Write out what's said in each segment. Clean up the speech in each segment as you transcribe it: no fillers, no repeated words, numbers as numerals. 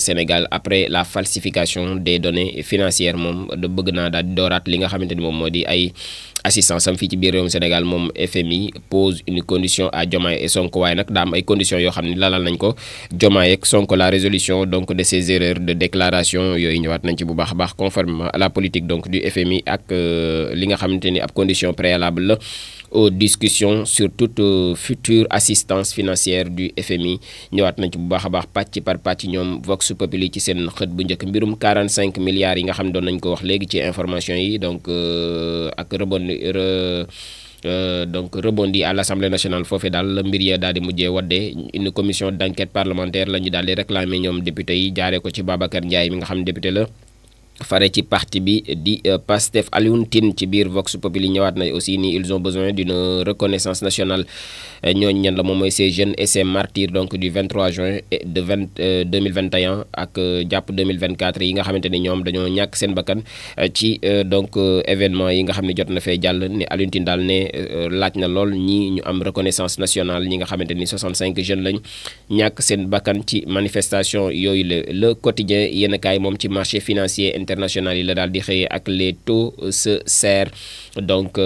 Sénégal après la falsification des données financières moom da bëgg naa daal di dooraat li nga xamante ni moom moo di ay assistance am fii ci biir réewum Sénégal moom FMI pose une condition à Diomaye et Sonko waaye nag daa am ay conditions yoo xam ne lalal nañ ko Diomaye ak Sonko la résolution donc de ces erreurs de déclaration yooyu ñëwaat nañ ci bu baax a baax conformément à la politique donc du FMI ak li nga xamante ni ab condition préalable la aux discussions sur toute future assistance financière du FMI ñëwaat nañ ci bu baax a baax pàcc par pàcc ñoom Vox Populi ci seen xët bu njëkk mbirum 45 milliards yi nga xam ne doon nañ ko wax léegi ci information yi donc ak donc rebondi à l'Assemblée nationale foofee daal la mbir ya daal di mujjee waddee une commission d'enquête parlementaire la ñu daal di réclamer ñoom député yi jaaree ko ci Babacar Ndiaye mi nga xam ne député la fare ci parti bi di Pastef. Alioune Tine ci biir Vox Populi ñëwaat na aussi ni ils ont besoin d'une reconnaissance nationale ñooñu ñan la moom mooy ces jeunes et ces martyrs donc du 23 juin de 2021 ak jàpp 2024 yi nga xamante ni ñoom dañoo ñàkk seen bakkan ci donc événement yi nga xam ne jot na fee jàll ni Alioune Tine daal ne laaj na lool ñi ñu am reconnaissance nationale ñi nga xamante ni 65 jeunes lañ ñàkk seen bakkan ci manifestation yooyu le quotidien yéen a kaay moom ci marché financier international yi la daal di xëyee ak les taux se serrent donc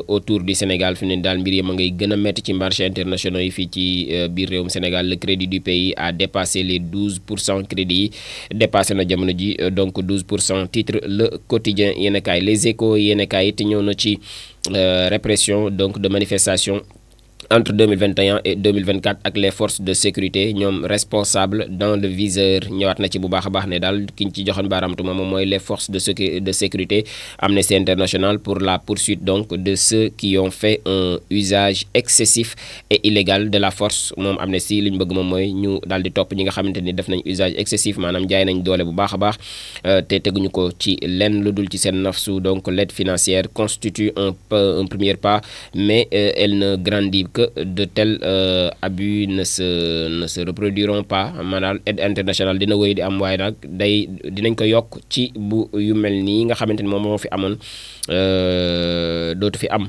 autour du Sénégal fi ne daal mbir yi ma ngay gën a métti ci marché internationaux yi fii ci biir réewum Sénégal le crédit du pays a dépassé les 12% crédit yi dépassé na jamono ji donc 12% titre le quotidien yéen a kaay les échos yéen a kaay te ñëw na ci répression donc de manifestation entre 2021 et 2024 ak les forces de sécurité ñoom responsable dans le viseur ñëwaat na ci bu baax a baax ne daal ki ñu ci joxoon baaraamtuma moom mooy les forces de sécurité Amnesty International pour la poursuite donc de ceux qui ont fait un usage excessif et illégal de la force moom Amnesty li ñu bëgg moom mooy ñu daal di topp ñi nga xamante ni def nañ usage excessif maanaam jaay nañ doole bu baax a baax te teguñu ko ci lenn lu dul ci seen nafsu donc l'aide financière constitue un premier pas mais elle ne grandit que de tels abus ne se reproduiront pas maanaam aide internationale dina wéy di am waaye nag dinañ ko yokk ci bu yu mel nii nga xamante ni moom moo fi amoon dootu fi am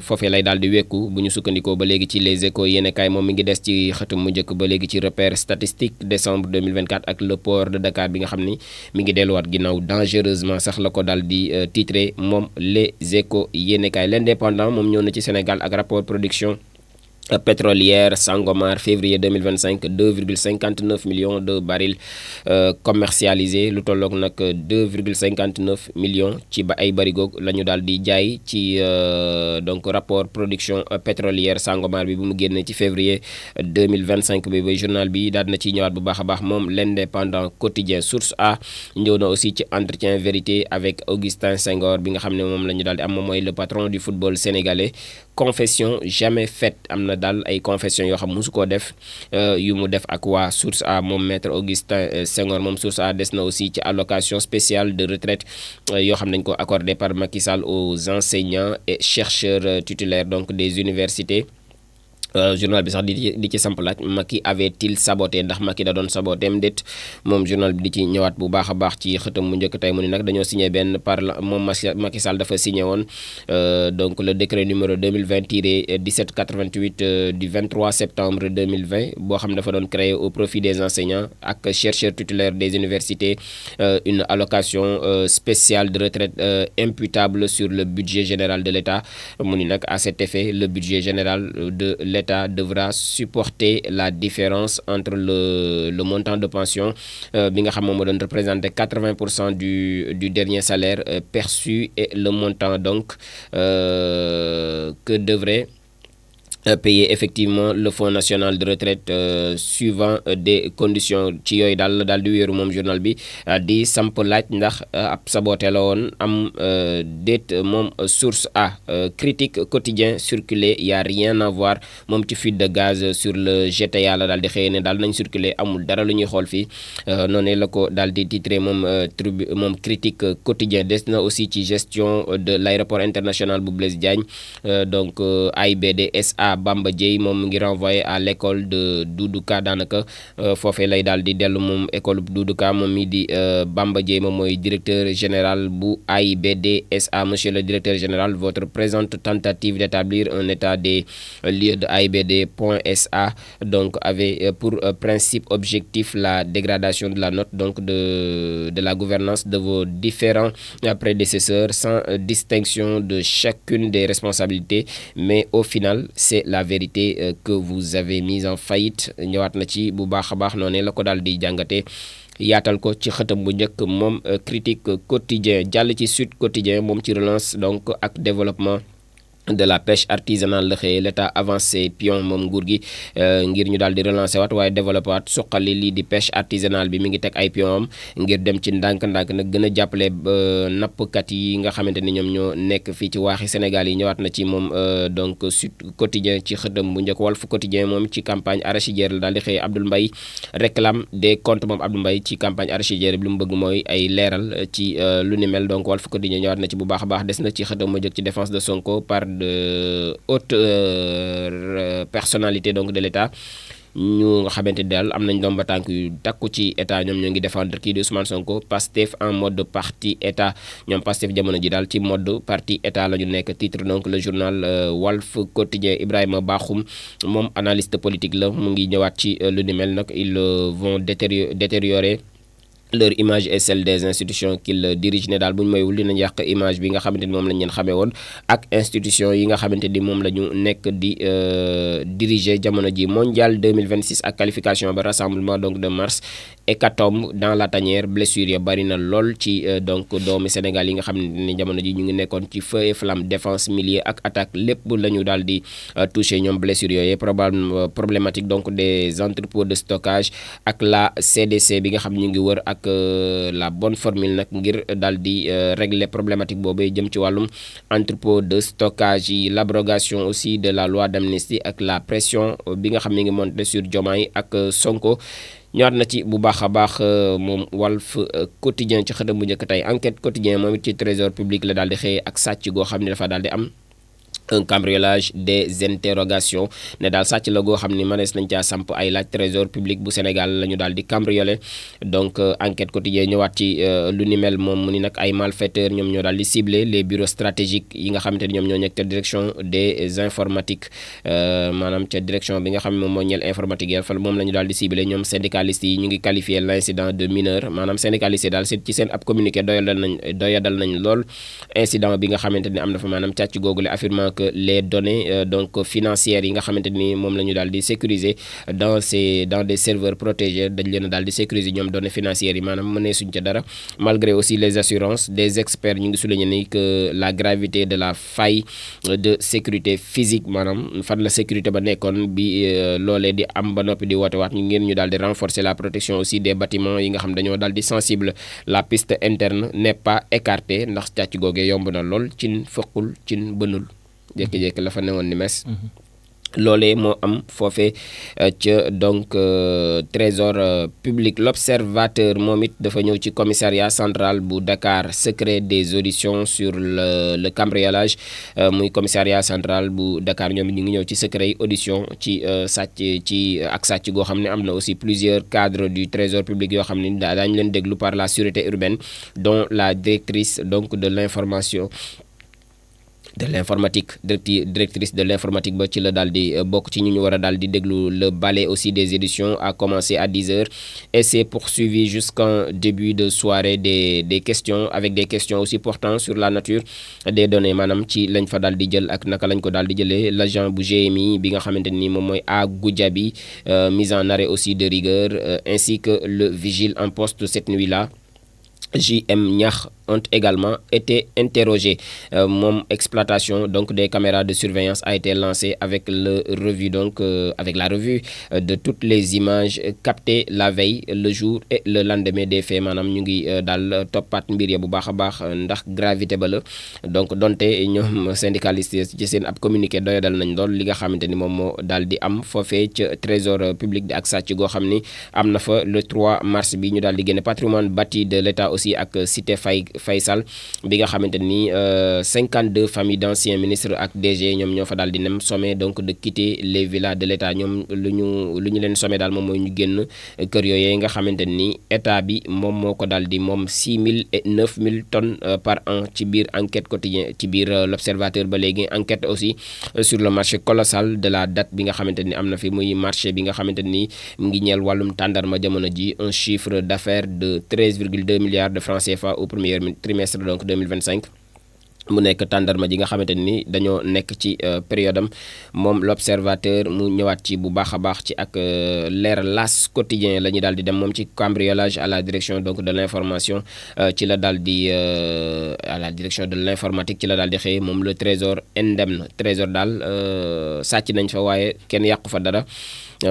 foofee lay daal di wekku bu ñu sukkandikoo ba léegi ci les échos yéen kaay moom mi ngi des ci xëtum mu njëkk ba léegi ci repère statistique décembre 2024 ak le port de Dakar bi nga xam ni mi ngi delluwaat ginnaaw dangereusement sax la ko daal di titré moom les échos yéen kaay l'indépendant moom ñëw na ci Sénégal ak rapport production pétrolière Sangomar février 2025 2,59 millions de barils commercialisés lu tolloog nag 2,59 millions ci ba ay barigoog la ñu daal di jaay ci donc rapport production pétrolière Sangomar bi bu mu génnee ci février 2025 bi ba journal bi daal na ciy ñëwaat bu baax a baax moom l'indépendant quotidien source A ñëw na aussi ci entretien vérité avec Augustin Senghor bi nga xam ne moom la ñu daal di am moom mooy le patron du football sénégalais confession jamais faite am na daal ay confession yoo xam musu koo def yu mu def ak waa source A moom maître Augustin Senghor moom source A des na aussi ci allocation spéciale de retraite yoo xam nañ ko accordé par Macky Sall aux enseignants et chercheurs titulaires donc des universités journal bi sax di ci samp laaj Macky avait-il saboté ndax Macky da doon sabotéem déet moom journal bi di ci ñëwaat bu baax a baax ci xëtam mu njëkk tey mu ni nag dañoo signé benn moom Macky Sall dafa signé woon donc le décret numéro 2020-1788 du 23 septembre 2020 boo xam dafa doon créé au profit des enseignants ak chercheurs titulaires des universités une allocation spéciale de retraite imputable sur le budget général de l'État mu ni nag à cet effet le budget général de l'État devra supporter la différence entre le montant de pension bi nga xam moom moo doon représenter 80% du dernier salaire perçu et le montant donc que devrait payer effectivement le Fonds national de retraite suivant des conditions ci yooyu daal di wéeru moom journal bi di samp laaj ndax ab saboté la woon am déet moom source A critique quotidien circulé y a rien à voir moom ci fuite de gaz sur le GTA la daal di xëy ne daal nañ circulé amul dara lu ñuy xool fii noonu la ko daal di titré moom moom critique quotidien des na aussi ci gestion de l'aéroport international bu Blaise Diagne donc AIBD SA Bamba Dièye moom mu ngi renvoyé à l'école de Doudou Ka daanaka foofee lay daal di dellu moom école Doudou Ka moom mi di Bamba Dièye moom mooy directeur général bu AIBD SA. Monsieur le directeur général, votre présente tentative d'établir un état des lieux de AIBD point SA donc avait pour principe objectif la dégradation de la note donc de la gouvernance de vos différents prédécesseurs sans distinction de chacune des responsabilités, mais au final c'est la vérité que vous avez mise en faillite. ñëwaat na ci bu baax a baax noonu la ko daal di jàngatee yaatal ko ci xëtam bu njëkk moom critique quotidien. jàll ci Sud Quotidien moom ci relance donc ak développement de la pêche artisanale la xëyee l'état avancé pion moom nguur gi ngir ñu daal di relancer waat waaye développé waat suqali lii di pêche artisanale bi mi ngi teg ay pion am ngir dem ci ndànk-ndànk nag gën a jàppale nappkat yi nga xamante ni ñoom ñoo nekk fii ci waaxi Sénégal yi. ñëwaat na ci moom donc Sud Quotidien ci xëtam bu njëkk. Walf Quotidien moom ci campagne arachidière la daal di xëyee. Abdoul Mbaye réclame des comptes moom Abdoul Mbaye ci campagne arachidière bi lu mu bëgg mooy ay leeral ci lu ni mel. donc Walf Quotidien ñëwaat na ci bu baax a baax. des na ci xëtam mu njëkk ci défense de Sonko par de haute personnalité donc de l'État ñu nga xamante ni daal am nañ ndomba tànk yu takku ci état ñoom ñoo ngi défendre kii di Ousmane Sonko. Pastef en mode parti état ñoom Pastef jamono ji daal ci mode parti état la ñu nekk. titre donc le journal Walf Quotidien. Ibrahima Bakhoum moom analyste politique la mu ngi ñëwaat ci lu ni mel nag. ils vont détériorer leur image et celle des institutions qu'ils dirigent. ne daal bu ñu moywul dinañ yàq image bi nga xamante ni moom lañ leen xamee woon ak institution yi nga xamante ni moom la ñu nekk di diriger jamono ji. mondial 2026 ak qualification ba rassemblement donc de mars. hécatombe dans la tanière. blessure ya bari na lool ci donc doomi Sénégal yi nga xam ne jamono ji ñu ngi nekkoon ci feu et flamme défense milieu ak attaque lépp la ñu daal di touché ñoom blessure yooyu. problématique donc des entrepôts de stockage ak la CDC bi nga xam ñu ngi wër ak la bonne formule nag ngir daal di régler problématique boobu jëm ci wàllum entrepôt de stockage yi. l'abrogation aussi de la loi d'amnistie ak la pression bi nga xam ne ngi monté sur Diomaye ak Sonko. ñëwaat na ci bu baax a baax moom Walf Quotidien ci xëtam bu njëkk tey. Enquête Quotidien moom it ci trésor public la daal di xëyee ak sàcc goo xam ne dafa daal di am un cambriolage des interrogations. ne daal sàcc la goo xam ni mënees nañ caa samp ay laaj. trésor public bu Sénégal la ñu daal di cambriolé donc Enquête Quotidien ñëwaat ci lu ni mel moom mu ni nag ay malfaiteurs ñoom ñoo daal di ciblé les bureaux stratégiques yi nga xamante ni ñoom ñoo nekk ca direction des informatiques maanaam ca direction bi nga xam ne moom moo ñeel informatique yi fa moom la ñu daal di ciblé. ñoom syndicalistes yi ñu ngi qualifié l'incident de mineur maanaam syndicalistes yi daal ci seen ab communiqué doyadal nañ lool incident bi nga xamante ni am na fa maanaam càcc googule affirmant que les données donc financières yi nga xamante ni moom la ñu daal di sécuriser dans des serveurs protégés dañ leen a daal di sécuriser ñoom données financières yi maanaam mënee suñ ca dara. malgré aussi les assurances des experts ñu ngi souligné ni que la gravité de la faille de sécurité physique maanaam fan la sécurité ba nekkoon bi loolee di am ba noppi di woote waat ñu ngeen ñu daal di renforcer la protection aussi des bâtiments yi nga xam dañoo daal di sensible. la piste interne n'est pas écartée ndax càcc googee yomb na lool cin fëqul cin bënul jékki-jékki la fa newoon ni mes. loolee moo am foofee ca donc trésor public. l'observateur moom it dafa ñëw ci commissariat central bu Dakar. secret des auditions sur le cambriolage muy commissariat central bu Dakar ñoom ñu ngi ñëw ci secret yi audition ci sàcc ci ak sàcc goo xam ne am na aussi plusieurs cadres du trésor public yoo xam ne daañu leen déglu par la sûreté urbaine dont la directrice donc de l'information de l'informatique directrice de l'informatique ba ci la daal di bokk ci ñu war a daal di déglu. le balai aussi des éditions a commencé à 10h et c'est poursuivi jusqu'en début de soirée des questions avec des questions aussi portant sur la nature des données maanaam ci lañ fa daal di jël ak naka lañ ko daal di jëlee. l'agent bu GMI bi nga xamante ni moom mooy A Goudiaby mise en arrêt aussi de rigueur ainsi que le vigile en poste cette nuit-là JM Niakh ont également été interrogés. Mon exploitation donc des caméras de surveillance a été lancée avec le revue donc avec la revue de toutes les images captées la veille, le jour et le lendemain des faits. maanaam ñu ngi daal toppaat mbir ya bu baax a baax ndax gravité ba la donc donte ñoom syndicalistes ci seen ab communiqué doyadal nañ lool li nga xamante ni moom moo daal di am foofee ca trésor public di ak sàcc goo xam ni am na fa le 3 mars bi ñu daal di génne patrimoine bâti de l'État aussi ak cité Faye bi nga xamante ni 52 familles d'anciens ministres ak DG ñoom ñoo fa daal di nem sommé donc de quitter les villas de l'État ñoom lu ñu leen sommé daal moom mooy ñu génn kër yooyu nga xamante ni état bi moom moo ko daal di moom 6000 et 9000 tonnes par an ci biir enquête quotidien ci biir l'observateur ba léegi enquête aussi sur le marché colossal de la date bi nga xamante ni am na fi muy marché bi nga xamante ni mu ngi ñeel wàllum tàndarma jamono ji un chiffre d'affaires de 13,2 milliards de francs CFA au premier trimestre donc 2025 mu nekk tàndarma ji nga xamante ni dañoo nekk ci période am moom l'observateur mu ñëwaat ci bu baax a baax ci ak leer las quotidien la ñu daal di dem moom ci cambriolage à la direction donc de l'information ci la daal di à la direction de l'informatique ci la daal di xëy moom le trésor indemne trésor daal sàcc nañ fa waaye kenn yàqu fa dara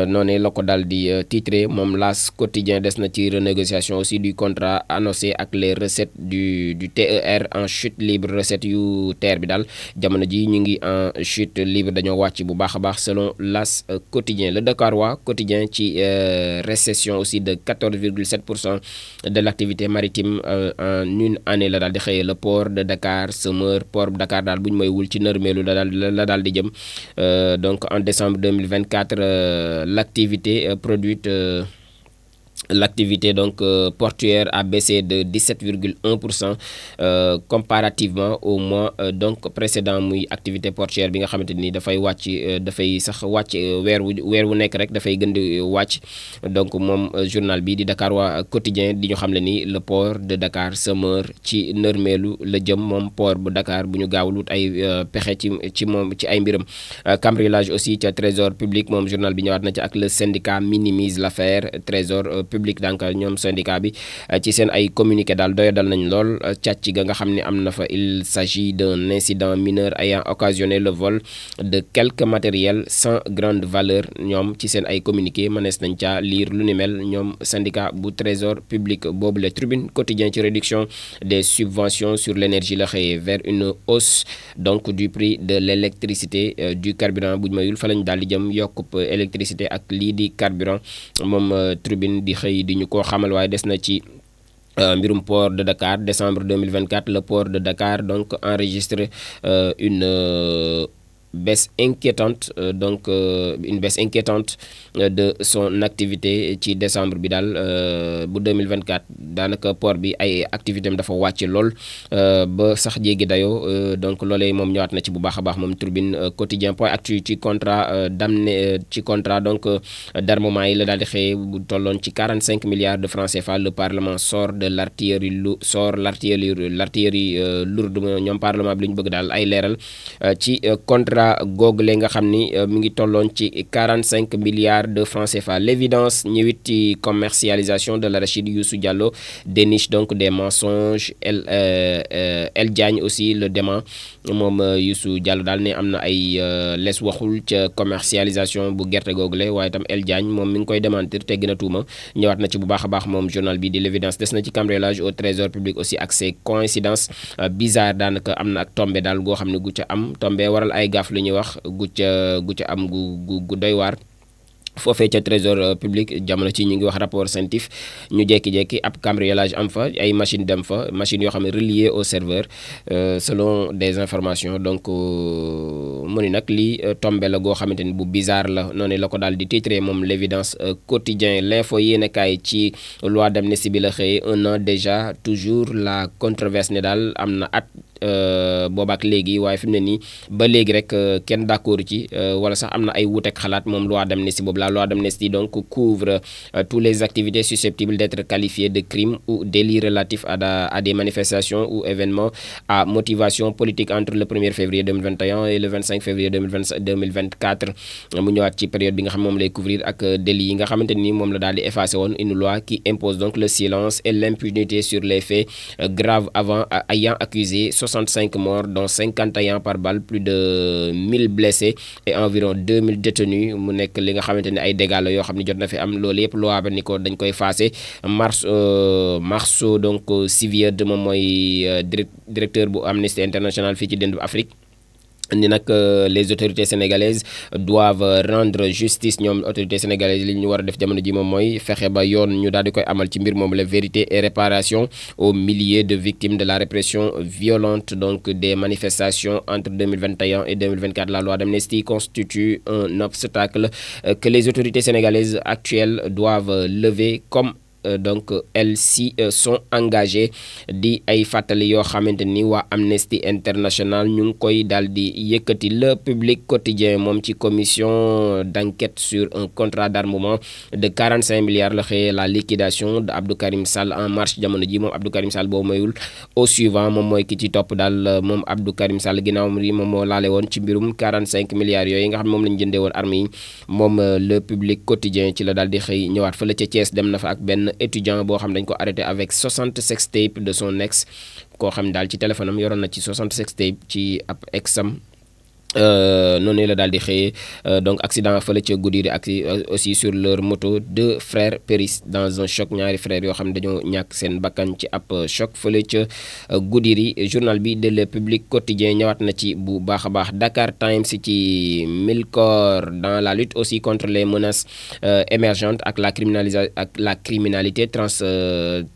noonu la ko daal di titré moom las quotidien des na ci renégociation aussi du contrat annoncé ak les recettes du TER en chute libre recette yu TER bi daal jamono ji ñu ngi en chute libre dañoo wàcc bu baax a baax selon las quotidien le Dakarois quotidien ci récession aussi de 14,7% de l'activité maritime en une année la daal di xëyee le port de Dakar se meurt port de Dakar daal bu ñu may wul ci nërmeelu la daal di jëm donc en décembre 2024 l'activité donc portuaire a baissé de 17,1% comparativement au mois donc précédent muy activité portuaire bi nga xamante ni dafay wàcc dafay sax wàcc weer wu nekk rek dafay gën di wàcc donc moom journal bi di Dakarois quotidien di ñu xam le ni le port de Dakar se meurt ci nërmeelu la jëm moom port bu Dakar bu ñu gaawul wut ay pexe ci moom ci ay mbiram cambriolage aussi ca trésor public moom journal bi ñëwaat na ci ak le syndicat minimise l'affaire trésor public donc ñoom syndicat bi ci seen ay communiqué daal doyadal nañ lool càcc ga nga xam ne am na fa il s'agit d'un incident mineur ayant occasionné le vol de quelques matériels sans grande valeur ñoom ci seen ay communiqué mënees nañ ca lire lu ni mel ñoom syndicat bu trésor public boobu la tribune quotidien ci réduction des subventions sur l'énergie la xëyee vers une hausse donc du prix de l'électricité du carburant bu ñu mayul fa lañ daal di jëm yokkub électricité ak lii di carburant moom tribune di xëy di ñu ko xamal waaye des na ci mbirum port de Dakar décembre 2024 le port de Dakar donc enregistre une baisse inquiétante une baisse inquiétante de son activité ci décembre bi daal bu 2024 daanaka port bi ay activité am dafa wàcc lool ba sax jéggi dayoo donc loolee moom ñëwaat na ci bu baax a baax moom Tribune quotidien point actu ci contrat donc d'armement yi la daal di xëye bu tolloon ci 45 milliards de francs CFA le parlement sort de l'artillerie lourde ñoom parlement bi li ñu bëgg daal ay leeral ci contrat google nga xam ni mi ngi tolloon ci 45 milliards de francs CFA l'évidence ñëwit ci commercialisation de l'arachide Youssou Diallo déniche donc des mensonges El Diagne aussi le dément moom Youssou Diallo daal ne am na ay les waxul ca commercialisation bu gerte google waaye itam El Diagne moom mi ngi koy démentir te gën a tuuma ñëwaat na ci bu baax a baax moom journal bi di l'évidence des na ci cambriolage au trésor public aussi ak ses coïncidences bizarre daanaka am na ak tombé daal goo xam ne gu ca am tombé waral ay gaaf lu ñuy wax gu ca am gu doy waar foofee ca trésor public jamono ci ñu ngi wax rapport CENTIF ñu jekki-jekki ab cambriolage am fa ay machine dem fa machine yoo xam ne reliées au serveur selon des informations donc mu ni nag lii tombé la goo xamante ni bu bizarre la noonu la ko daal di titré moom l'évidence quotidien l'info yéenekaay ci loi d'amnistie bi la xëye un an déjà toujours la controverse ne daal am na at boobaak léegi waaye fi mu ne nii ba léegi rek kenn d'accord ci wala sax am na ay wuuteeg xalaat moom loi d'amnistie boobu la loi d'amnistie donc couvre toutes les activités susceptibles d'être qualifiées de crimes ou délits relatifs à des manifestations ou événements à motivation politique entre le 1er février 2021 et le 25 février 2024 mu ñëwaat ci période bi nga xam moom lay couvrir ak délits yi nga xamante ni moom la daal di effacé woon une loi qui impose donc le silence et l'impunité sur les faits graves ayant accusé 65 morts dont 51 par balle plus de 1000 blessés et environ 2000 détenus mu nekk li nga xamante ne ay dégâts la yoo xam ne jot na fi am loolu yëpp loi ba ni ko dañ koy effacé Marceau donc Sivier de moom mooy directeur bu Amnesty International fii ci dëndu Afrique ni nag les autorités sénégalaises doivent rendre justice ñoom autorités sénégalaises li ñu war a def jamono ji moom mooy fexe ba yoon ñu daal di koy amal ci mbir moom la vérité et réparation aux milliers de victimes de la répression violente donc des manifestations entre 2021 et 2024. La loi d'amnistie constitue un obstacle que les autorités sénégalaises actuelles doivent lever comme donc elles s'y sont engagées di ay fàttali yoo xamante ni waa Amnesty International ñu ngi koy daal di yëkkati. Le Public Quotidien moom ci commission d'enquête sur un contrat d'armement de 45 milliards la xëyee la liquidation de Abdou Karim Sall en marche jamono ji moom Abdou Karim Sall boobu mayul au suivant moom mooy ki ci topp daal moom Abdou Karim Sall ginnaaw mi moom moo laale woon ci mbirum 45 milliards yooyu nga xam ne moom lañu jëndee woon armes yi moom Le Public Quotidien ci la daal di xëy ñëwaat fële ca Thiès dem na fa ak benn étudiant boo xam dañ ko arrêté avec 60 sextapes de son ex koo xam daal ci téléphone am yoroon na ci 60 sextapes ci ab exam noonu la daal di xëyee donc accident fële ca Goudiri ak aussi sur leur moto deux frères périssent dans un choc ñaari frères yoo xam ne dañoo ñàkk seen bakkan ci ab choc fële ca Goudiri. Journal bi de Le Public Quotidien ñëwaat na ci bu baax a baax. Dakar Times ci Milcor dans la lutte aussi contre les menaces émergentes ak la criminalité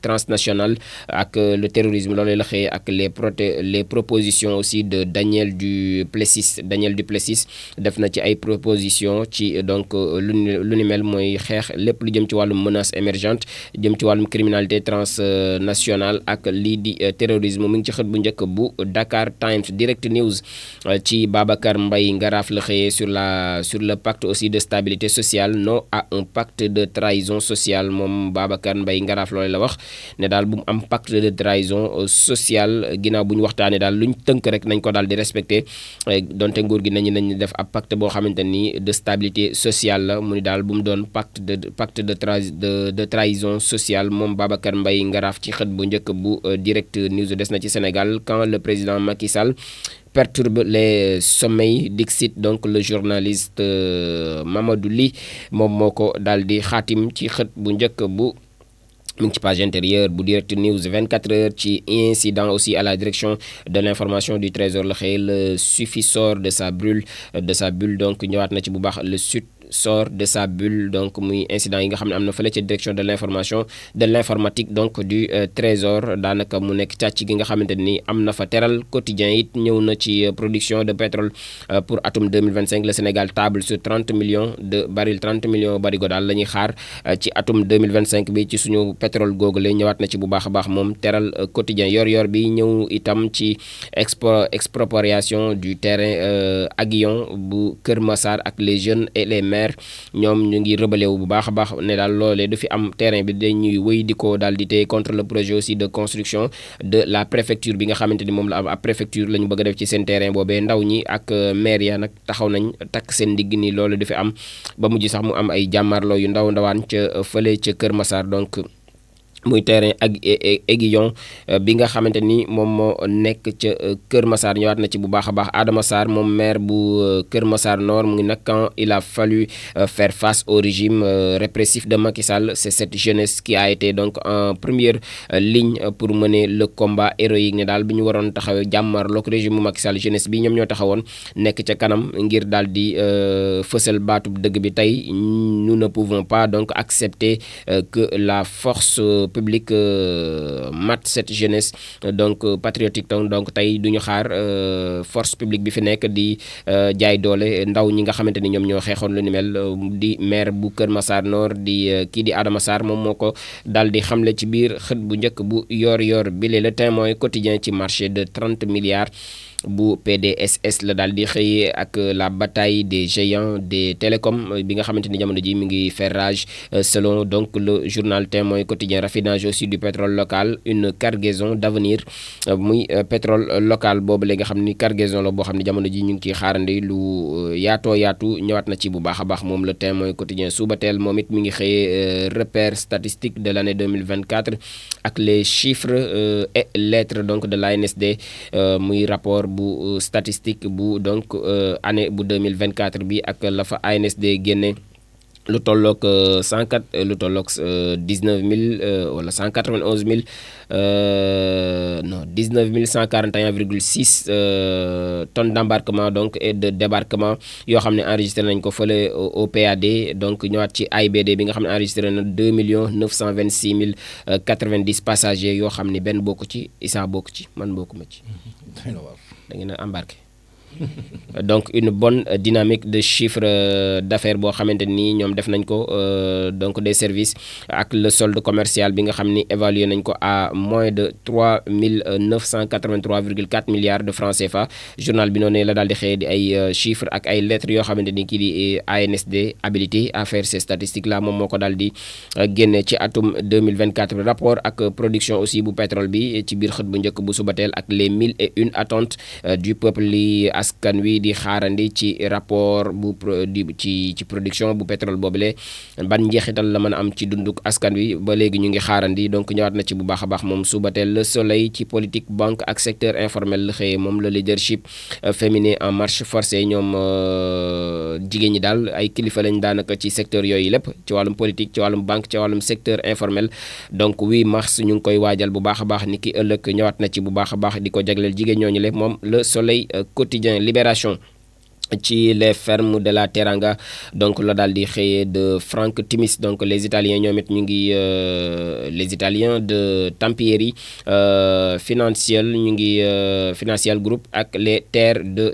transnationale ak le terrorisme loolu la xëyee ak les propositions aussi de Daniel Duplessis def na ci ay proposition ci donc lu ni mel mooy xeex lépp lu jëm ci wàllum menace émergente jëm ci wàllum criminalité transnationale ak lii di terrorisme mu ngi ci xët bu njëkk bu Dakar Times. Direct News ci Babacar Mbaye Ngaraaf la xëyee sur le pacte aussi de stabilité sociale, non à un pacte de trahison sociale. Moom Babacar Mbaye Ngaraaf loolu la wax ne daal bu mu am pacte de trahison sociale ginnaaw bu ñu waxtaanee daal luñ tënk rek nañ ko daal di respecté donte nguur gi nañu def ab pacte boo xamante ni de stabilité sociale la mu ni daal bu mu doon pacte de trahison sociale. Moom Babacar Mbaye Ngaraaf ci xët bu njëkk bu Direct News. Des na ci Sénégal quand le président Macky Sall perturbe les sommeils dixit donc le journaliste Mamadou Ly moom moo ko daal di xaatim ci xët bu njëkk bu mu ngi ci page intérieure bu Direct News. 24 heures ci incident aussi à la direction de l'information du Trésor la xëy le SUFI sort de sa bulle donc ñëwaat na ci bu baax le sud sort de sa bulle donc muy incident yi nga xam ne am na fële ci direction de l'information de l'informatique donc du Trésor daanaka mu nekk càcc gi nga xamante ni am na fa. Teral quotidien it ñëw na ci production de pétrole pour atum 2025. Le Sénégal table sur 30 millions de barils 30 millions barigo daal la ñuy xaar ci atum 2025 bi ci suñu pétrole googu la ñëwaat na ci bu baax a baax moom Teral quotidien. yor bi ñëw itam ci expropriation du terrain Aguillon bu Kër Massar ak les jeunes et les maires ñoom ñu ngi rebelle wu bu baax a baax ne daal loolee du fi am terrain bi dañuy wéy di ko daal di téye contre le projet aussi de construction de la préfecture bi nga xamante ni moom la am ab préfecture la ñu bëgg a def ci seen terrain boobee. Ndaw ñi ak maire ya nag taxaw nañ takk seen ndigg ni loolu du fi am ba mujj sax mu am ay jàmmarloo yu ndawaan ca fële ca Kër Massar donc muy terrain ak Aiguillon bi nga xamante ni moom moo nekk ca Kër Massar. ñëwaat na ci bu baax a baax. Adama Sarr moom maire bu Kër Massar Nord mu ngi nag quand il a fallu faire face au régime répressif de Macky Sall, c'est cette jeunesse qui a été donc en première ligne pour mener le combat héroïque. ne daal bi ñu waroon taxaw jàmmarloog régime bu Macky Sall jeunesse bi ñoom ñoo taxawoon nekk ca kanam ngir daal di fësal baatub dëgg bi tey. Nous ne pouvons pas donc accepter que la force public mat cette jeunesse donc patriotique donc tey du ñu xaar force publique bi fi nekk di jaay doole ndaw ñi nga xamante ni ñoom ñoo xeexoon lu ni mel. di maire bu Kër Massar Nord di kii di Adama Sarr moom moo ko daal di xamle ci biir xët bu njëkk bu yor bile. Le Témoin quotidien ci marché de 30 milliards bu PDSS la daal di xëyee ak la bataille des géants des télécoms bi nga xamante ni jamono ji mi ngi faire rage selon donc le journal Témoin quotidien. Raffinage aussi du pétrole local, une cargaison d'avenir muy pétrole local boobu la nga xam ni cargaison la boo xam ne jamono ji ñu ngi ciy xaarandi lu yaatu ñëwaat na ci bu baax a baax moom le Témoin quotidien. Subatel moom it mi ngi xëyee repère statistique de l'année 2024 ak les chiffres et lettres donc de l'ANSD muy rapport bu statistique bu donc année bu 2024 bi ak la fa ANSD génne lu tolloog 19 000 wala 191 000 non 19 141,6 tonnes d'embarquement donc et de débarquement yoo xam ne enregistré nañ ko fële au PAD donc ñëwaat ci AIBD bi nga xam ne enregistré na 2 926 090 passagers yoo xam ne benn bokku ci Issa bokku ci man bokkuma ci da ngeen a embarqué. Donc une bonne dynamique de chiffre d'affaires boo xamante ni ñoom def nañ ko donc des services ak le solde commercial bi nga xam ni évalué nañ ko à moins de 3 983,4 milliards de francs CFA journal bi noonu la daal di xëy di ay chiffres ak ay lettres yoo xamante ni kii di ANSD habilité à faire ces statistiques là moom moo ko daal di génne ci atum 2024 rapport ak production aussi bu pétrole bi ci biir xët bu njëkk bu subateel ak les 1001 attentes du peuple li askan wi di xaarandi ci rapport bu ci production bu pétrole boobule ban njeexital la mën a am ci dunduk askan wi ba léegi ñu ngi xaarandi donc ñëwaat na ci bu baax a baax moom subateel Le Soleil ci politique banque ak secteur informel la xëyee moom le leadership féminin en marche forcée ñoom jigéen ñi daal ay kilifa lañ daanaka ci secteur yooyu lépp ci wàllum politique ci wàllum banque ci wàllum secteur informel donc 8 mars ñu ngi koy waajal bu baax a baax ni ki ëllëg ñëwaat na ci bu baax a baax di ko jagleel jigéen ñooñu lépp moom Le Soleil quotidien Libération ci les fermes de la Teranga donc la daal di xëyee de Franck Timis donc les Italiens ñoom it ñu ngi les Italiens de Tampieri Financial ñu ngi Financial Group ak les terres de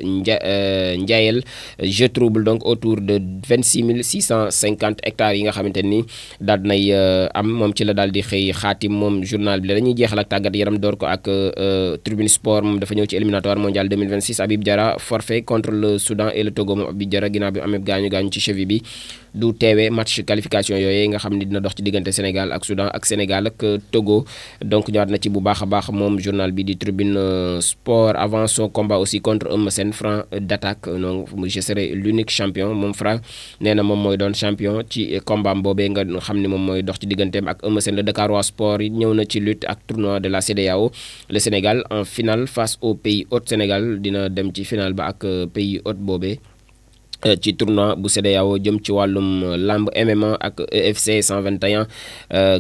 Ndiayel je trouble donc autour de 26 650 hectares yi nga xamante ni daal dinay am moom ci la daal di xëy xaatim moom journal bi la dañuy jeexal ak tàggat yaram door ko ak Tribune Sport moom dafa ñëw ci éliminatoire mondial 2026 Habib Diarra forfait contre le Soudan et le Togo moom Habib Diarra ginnaaw bi amee gaañu ci cheville bi du teewee match qualification yooyu nga xam ni dina dox ci diggante Sénégal ak Soudan ak Sénégal ak Togo donc ñëwaat na ci bu baax a baax moom journal bi di Tribune Sport avant son combat aussi contre Eumeu Sène Franc d'attaque donc je serai l'unique champion moom Franc nee na moom mooy doon champion ci combat boobee nga xam ni moom mooy dox ci digganteem ak Eumeu Sène le Dakarois Sport yi ñëw na ci lutte ak tournoi de la CEDEAO le Sénégal en finale face au pays hôte Sénégal dina dem ci finale ba ak pays hôte boobee ci tournoi bu CEDEAO jëm ci wàllum lamb MMA ak UFC 121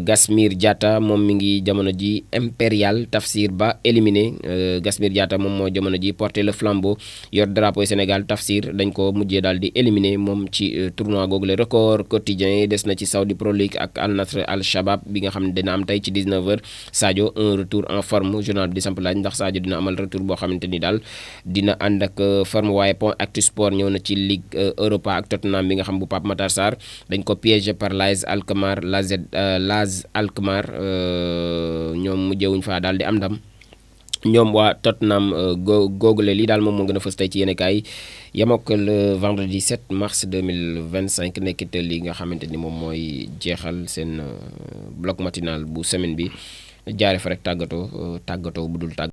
Gasmir Diatta moom mi ngi jamono ji Impérial Tafsir Ba éliminé Gasmir Diatta moom moo jamono ji porté le flambeau yor drapeau Sénégal Tafsir dañ ko mujjee daal di éliminé moom ci tournoi googu le record quotidien yi des na ci Saudi Pro League ak Al Nassr Al Shabab bi nga xam ne dina am tey ci 19h Sadio un retour en forme journal bi di samp laaj ndax Sadio dina amal retour boo xamante ni daal dina ànd ak forme waaye Point Actu Sport ñëw na ci Ligue Europa ak Tottenham bi nga xam bu Pape Matar Sarr dañ ko piégé par Laz Alkmaar Laz Alkmaar ñoom mujjewuñ fa daal di am ndam ñoom waa Tottenham googule lii daal moom moo gën a fës tey ci yéenekaay yam ak le vendredi 7 mars 2025 nekkit li nga xamante ni moom mooy jeexal seen bloc matinal bu semaine bi jaare fa rek tàggatoo bu dul tàgg